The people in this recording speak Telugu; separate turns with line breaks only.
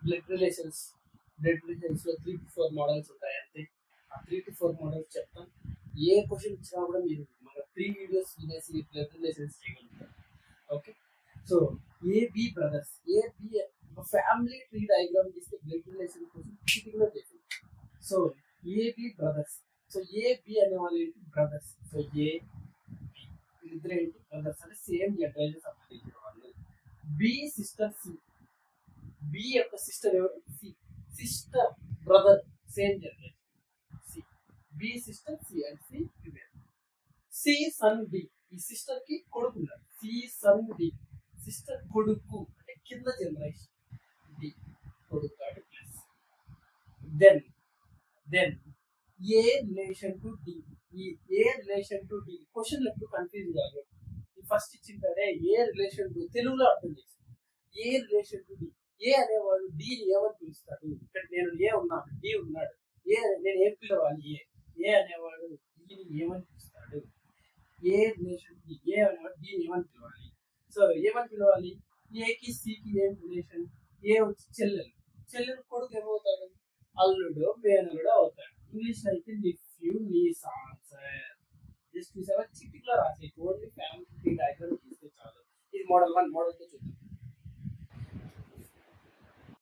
బ్లడ్ రిలేషన్స్ లో 3 to 4 మోడల్స్ ఉంటాయి అంతే. ఆ 3 to 4 మోడల్స్ చెప్తాను. ఏ క్వశ్చన్ ఇచ్చినా కూడా మీరు మన 3 వీడియోస్ వినేసి బ్లడ్ రిలేషన్స్ చేయగలుగుతారు. Okay, so A B brothers, A B family tree diagram చేస్తే బ్లడ్ రిలేషన్ కోసం చిటికలో చేసింది. So A B brothers, so A B అనే వాళ్ళు ఏంటి బ్రదర్స్. సో ఏ వీళ్ళిద్దరు ఏంటి బ్రదర్స్, అంటే సేమ్ జనరేషన్ సంబంధించిన వాళ్ళు. బి సిస్టర్, సి బి యొక్క సిస్టర్ ఎవరు, C sister brother same generation C. B sister C and C female. C son D, ఈ సిస్టర్ కి కొడుకు ఉన్నారు. సి సన్ డి, సిస్టర్ కొడుకు అంటే కింద జనరేషన్, డి కొడుకు అంటే plus. Then then A relation to D, ఈ A relation to D question ఎప్పుడు కన్ఫ్యూజ్ కాదు. ఈ ఫస్ట్ ఇచ్చిందే ఏ రిలేషన్ టు, తెలుగులో అర్థం చేస్తుంది. ఏ రిలేషన్ టు డి, ఏ అనేవాడు డిని ఏమని పిలుస్తాడు. ఇక్కడ నేను ఏ ఉన్నాను, డి ఉన్నాడు, ఏ నేను ఏం పిలవాలి, ఏ అనేవాడు డిని ఏమని పిలుస్తాడు. ఏ రిలేషన్ డి, ఏ అనేవాడు డిని ఏమని పిలవాలి. సో ఏమని పిలవాలి, ఏకి సికి ఏం రిలేషన్, ఏ వచ్చి చెల్లెలు, చెల్లెలు కొడుకు ఏమవుతాడు, అల్లుడు మేనల్లుడు అవుతాడు. ఇంగ్లీష్ అయితే నిఫ్యూ నీస్ ఆన్సర్. జస్ట్ చూసావా, చిటికలో రాసే ఓన్లీ ఫ్యామిలీ ట్రీ డయాగ్రామ్ తీస్తే చాలు. ఇది మోడల్ 1. మోడల్ 2 చూద్దాం.